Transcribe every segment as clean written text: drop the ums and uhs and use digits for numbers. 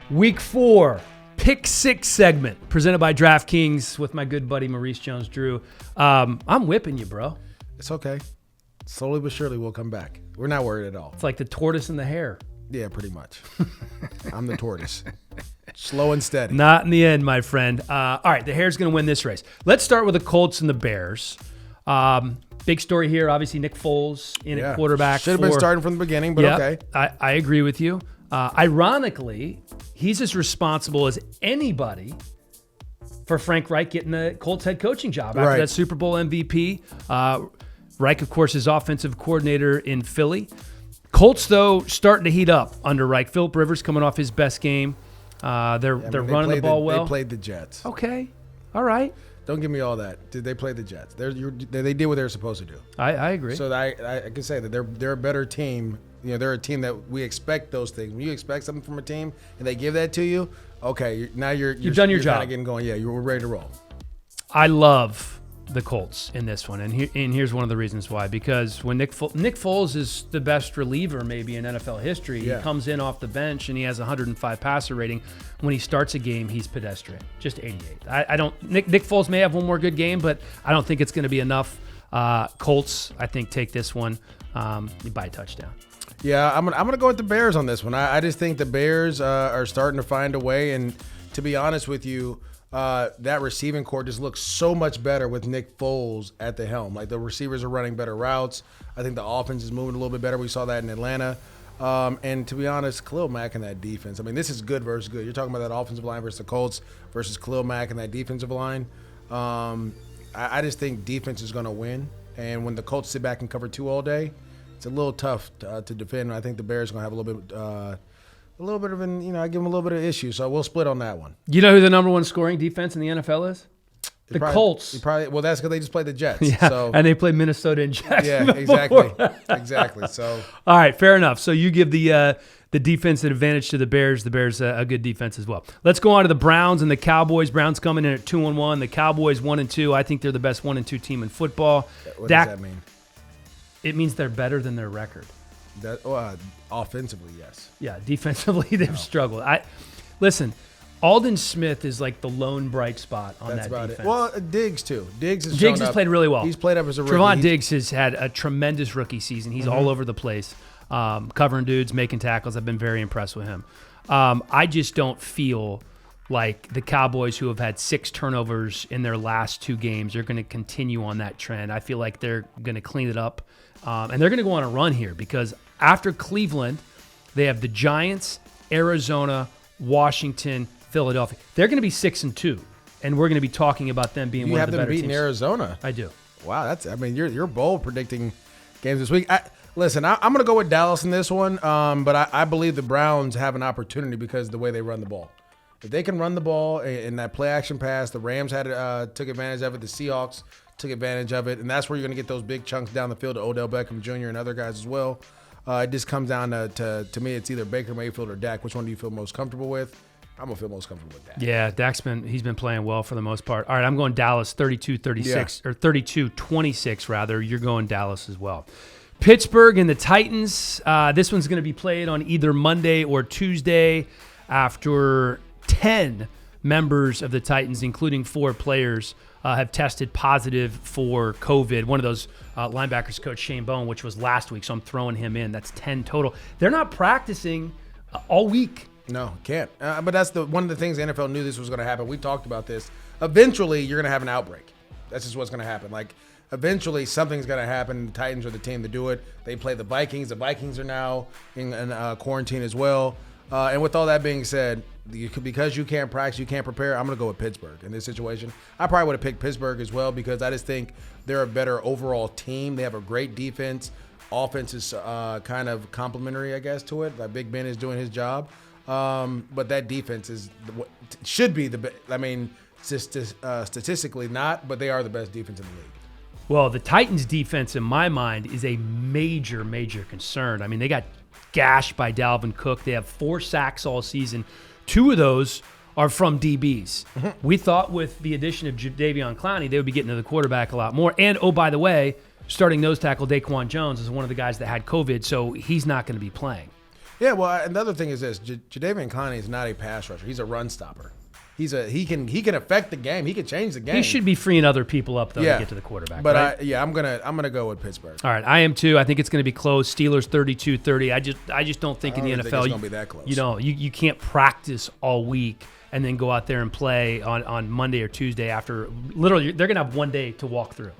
Week 4, Pick 6 segment, presented by DraftKings with my good buddy Maurice Jones-Drew. I'm whipping you, bro. It's okay. Slowly but surely we'll come back. We're not worried at all. It's like the tortoise and the hare. Yeah, pretty much. I'm the tortoise. Slow and steady. Not in the end, my friend. All right, the hare's going to win this race. Let's start with the Colts and the Bears. Big story here. Obviously, Nick Foles in at quarterback. Should have been starting from the beginning, but okay. I agree with you. Ironically, he's as responsible as anybody for Frank Reich getting the Colts head coaching job after that Super Bowl MVP. Reich, of course, is offensive coordinator in Philly. Colts, though, starting to heat up under Reich. Phillip Rivers coming off his best game. They're running the ball well. They played the Jets. Okay. All right. Don't give me all that. Did they play the Jets? They did what they were supposed to do. I agree. So I can say that they're a better team. You know, they're a team that we expect those things. When you expect something from a team and they give that to you, okay, now you've done your job. Kind of getting going. Yeah, we're ready to roll. I love the Colts in this one, and here's one of the reasons why. Because when Nick Foles is the best reliever maybe in NFL history, he comes in off the bench and he has 105 passer rating. When he starts a game, he's pedestrian, just 88. I don't. Nick Foles may have one more good game, but I don't think it's going to be enough. Colts, I think, take this one by a touchdown. Yeah, I'm gonna go with the Bears on this one. I just think the Bears are starting to find a way, and to be honest with you, that receiving core just looks so much better with Nick Foles at the helm. Like, the receivers are running better routes. I think the offense is moving a little bit better. We saw that in Atlanta. And to be honest, Khalil Mack and that defense. I mean, this is good versus good. You're talking about that offensive line versus the Colts versus Khalil Mack and that defensive line. I just think defense is going to win. And when the Colts sit back and cover 2 all day, it's a little tough to defend. I think the Bears are going to have a little bit of an, I give them a little bit of issue. So we'll split on that one. You know who the number 1 scoring defense in the NFL is? The Colts. Well, that's because they just played the Jets. Yeah, so. And they played Minnesota and Jacksonville. Yeah, exactly. So. All right, fair enough. So you give the defense an advantage to the Bears. The Bears a good defense as well. Let's go on to the Browns and the Cowboys. Browns coming in at 2-1. The Cowboys 1-2. I think they're the best 1-2 team in football. What does that mean? It means they're better than their record. Offensively, yes. Yeah, defensively they've struggled. Listen. Aldon Smith is like the lone bright spot on that defense. It. Well, Diggs too. Diggs has played really well. He's played up as a rookie. Trevon Diggs has had a tremendous rookie season. He's all over the place, covering dudes, making tackles. I've been very impressed with him. I just don't feel like the Cowboys, who have had 6 turnovers in their last 2 games, are going to continue on that trend. I feel like they're going to clean it up, and they're going to go on a run here because after Cleveland, they have the Giants, Arizona, Washington, Philadelphia. They're going to be 6-2, and we're going to be talking about them being one of the better teams. You have them beating Arizona. I do. Wow, you're bold predicting games this week. Listen, I'm going to go with Dallas in this one, but I believe the Browns have an opportunity because of the way they run the ball. If they can run the ball in that play action pass, the Rams took advantage of it. The Seahawks took advantage of it, and that's where you're going to get those big chunks down the field to Odell Beckham Jr. and other guys as well. It just comes down to me, it's either Baker Mayfield or Dak. Which one do you feel most comfortable with? I'm going to feel most comfortable with Dak. Yeah, he's been playing well for the most part. All right, I'm going Dallas 32-36, or 32-26 rather. You're going Dallas as well. Pittsburgh and the Titans. This one's going to be played on either Monday or Tuesday after 10 members of the Titans, including 4 players, have tested positive for COVID. One of those linebackers, Coach Shane Bowen, which was last week, so I'm throwing him in. That's 10 total. They're not practicing all week. No, can't. But that's one of the things the NFL knew this was going to happen. We talked about this. Eventually, you're going to have an outbreak. That's just what's going to happen. Like, eventually, something's going to happen. The Titans are the team to do it. They play the Vikings. The Vikings are now in quarantine as well. And with all that being said, because you can't practice, you can't prepare, I'm going to go with Pittsburgh in this situation. I probably would have picked Pittsburgh as well because I just think they're a better overall team. They have a great defense. Offense is kind of complementary, I guess, to it. Like, Big Ben is doing his job. But that defense should be the best. I mean, statistically not, but they are the best defense in the league. Well, the Titans' defense, in my mind, is a major, major concern. I mean, they got gashed by Dalvin Cook. They have 4 sacks all season. 2 of those are from DBs. We thought with the addition of Jadeveon Clowney, they would be getting to the quarterback a lot more. And, oh, by the way, starting nose tackle Daquan Jones is one of the guys that had COVID, so he's not going to be playing. Yeah, well, another thing is this: Jadeveon Clowney is not a pass rusher; he's a run stopper. He can affect the game. He can change the game. He should be freeing other people up though to get to the quarterback. But right? I'm gonna go with Pittsburgh. All right, I am too. I think it's going to be close. Steelers 32-30. I just don't think in the NFL it's going to be that close. You can't practice all week and then go out there and play on Monday or Tuesday after. Literally, they're going to have one day to walk through.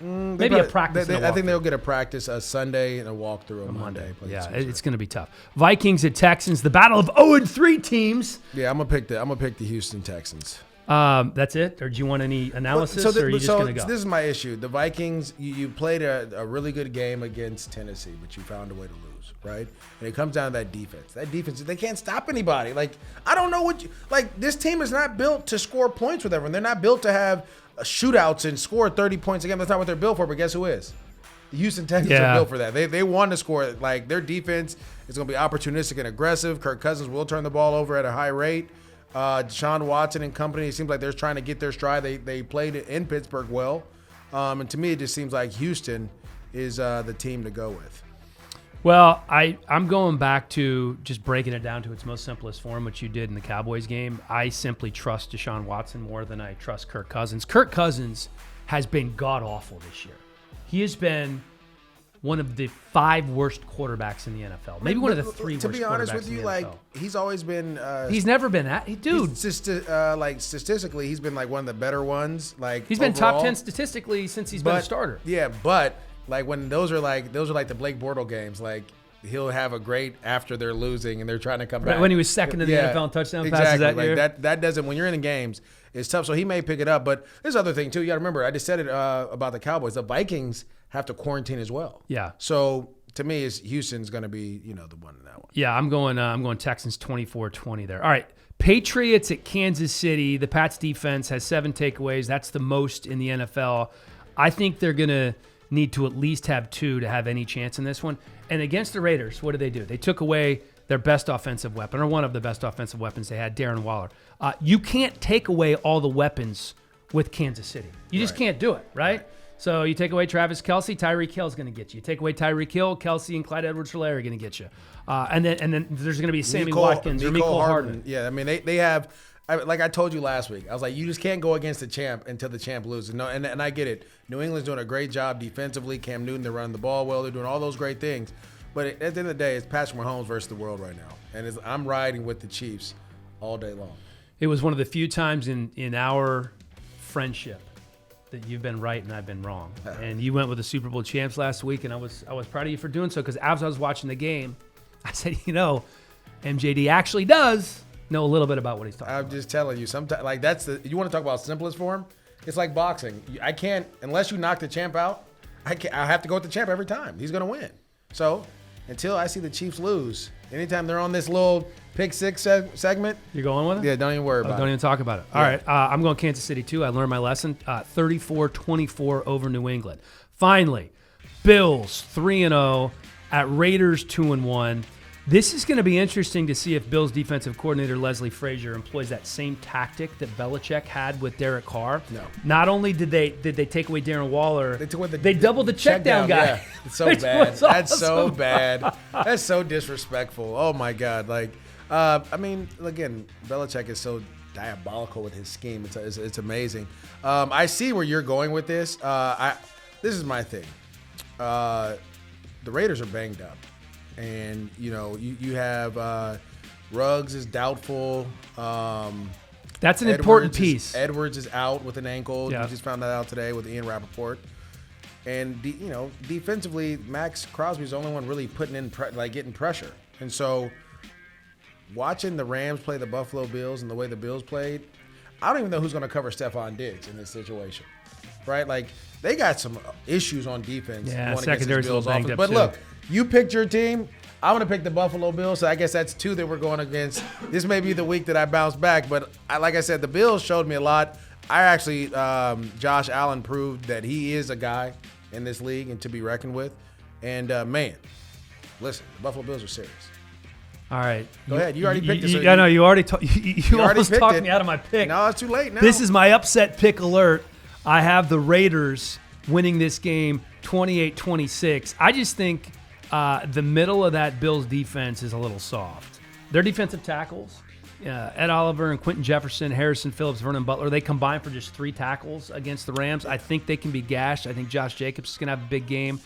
Maybe a practice. I think they'll get a practice a Sunday and a walkthrough on Monday. Yeah, it's going to be tough. Vikings at Texans, the battle of 0-3 teams. Yeah, I'm gonna pick the Houston Texans. That's it, or do you want any analysis, or are you just going to go? This is my issue. The Vikings, you played a really good game against Tennessee, but you found a way to lose, right? And it comes down to that defense. That defense, they can't stop anybody. Like, I don't know this team is not built to score points with everyone. They're not built to have shootouts and score 30 points a game. That's not what they're built for, but guess who is? The Houston Texans are built for that. They want to score. Like, their defense is going to be opportunistic and aggressive. Kirk Cousins will turn the ball over at a high rate. Deshaun Watson and company, it seems like they're trying to get their stride. They played in Pittsburgh well. And to me, it just seems like Houston is the team to go with. Well, I'm going back to just breaking it down to its most simplest form, which you did in the Cowboys game. I simply trust Deshaun Watson more than I trust Kirk Cousins. Kirk Cousins has been god-awful this year. He has been one of the 5 worst quarterbacks in the NFL. Maybe one of the 3 worst quarterbacks in the NFL. To be honest with you, he's always been... he's never been that. Dude. Statistically, he's been one of the better ones. He's been top 10 statistically since he's been a starter. Yeah, but... when those are the Blake Bortles games, he'll have a great after they're losing and they're trying to come back. When he was second in the NFL in touchdown passes that year. That doesn't, when you're in the games, it's tough. So he may pick it up. But there's other thing too. You got to remember, I just said it about the Cowboys. The Vikings have to quarantine as well. Yeah. So to me, Houston's going to be the one in that one. Yeah, I'm going Texans 24-20 there. All right. Patriots at Kansas City. The Pats defense has 7 takeaways. That's the most in the NFL. I think they're going to need to at least have 2 to have any chance in this one. And against the Raiders, what did? They took away their best offensive weapon, or one of the best offensive weapons they had, Darren Waller. You can't take away all the weapons with Kansas City. You just can't do it, right? So you take away Travis Kelce, Tyreek Hill's going to get you. You take away Tyreek Hill, Kelce and Clyde Edwards-Helaire are going to get you. And then there's going to be Sammy Watkins or Mecole Hardman. Yeah, I mean, they have... like I told you last week, I was like, you just can't go against the champ until the champ loses. No, and I get it. New England's doing a great job defensively. Cam Newton, they're running the ball well. They're doing all those great things. But at the end of the day, it's Patrick Mahomes versus the world right now. And I'm riding with the Chiefs all day long. It was one of the few times in our friendship that you've been right and I've been wrong. And you went with the Super Bowl champs last week, and I was proud of you for doing so, because as I was watching the game, I said, MJD actually does know a little bit about what he's talking about. I'm just telling you, sometimes you want to talk about simplest form? It's like boxing. I can't, unless you knock the champ out, I have to go with the champ every time. He's going to win. So until I see the Chiefs lose, anytime they're on this little pick 6 segment. You're going with it? Yeah, don't even worry about it. Don't even talk about it. All right, I'm going Kansas City too. I learned my lesson. 34-24 over New England. Finally, Bills 3-0 at Raiders 2-1. This is going to be interesting to see if Bills defensive coordinator Leslie Frazier employs that same tactic that Belichick had with Derek Carr. No. Not only did they take away Darren Waller, they doubled the check down guy. Yeah. It's so bad. That's so bad. That's so disrespectful. Oh my God. I mean, again, Belichick is so diabolical with his scheme. It's amazing. I see where you're going with this. This is my thing. The Raiders are banged up. And, you have Ruggs is doubtful. That's an important piece. Edwards is out with an ankle. Yeah. You just found that out today with Ian Rappaport. And, defensively, Max Crosby's the only one really putting in, getting pressure. And so watching the Rams play the Buffalo Bills and the way the Bills played, I don't even know who's going to cover Stephon Diggs in this situation. Right? They got some issues on defense. Yeah, secondary's a little banged up, but too. look, you picked your team. I'm going to pick the Buffalo Bills, so I guess that's 2 that we're going against. This may be the week that I bounce back, but like I said, the Bills showed me a lot. I actually, Josh Allen proved that he is a guy in this league and to be reckoned with. And, man, listen, the Buffalo Bills are serious. All right. Go ahead. You already picked it. I know. You already you almost talked me out of my pick. No, it's too late now. This is my upset pick alert. I have the Raiders winning this game 28-26. I just think The middle of that Bills defense is a little soft. Their defensive tackles, Ed Oliver and Quentin Jefferson, Harrison Phillips, Vernon Butler, they combined for just 3 tackles against the Rams. I think they can be gashed. I think Josh Jacobs is going to have a big game.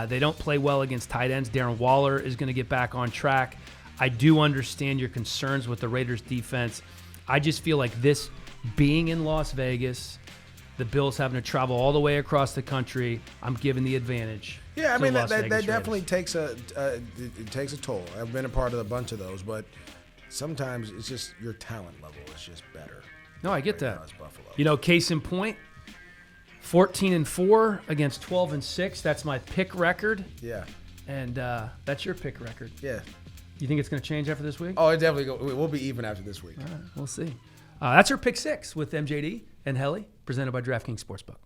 They don't play well against tight ends. Darren Waller is going to get back on track. I do understand your concerns with the Raiders' defense. I just feel like this being in Las Vegas, the Bills having to travel all the way across the country, I'm giving the advantage. Yeah, I mean, that Vegas definitely Raiders. takes a toll. I've been a part of a bunch of those, but sometimes it's just your talent level is just better. No, I get Right now that. it's Buffalo. You know, case in point, 14-4 against 12-6. That's my pick record, Yeah, and that's your pick record. yeah. You think it's going to change after this week? Oh, it definitely we'll be even after this week. All right, we'll see. That's our pick 6 with MJD and Helly, presented by DraftKings Sportsbook.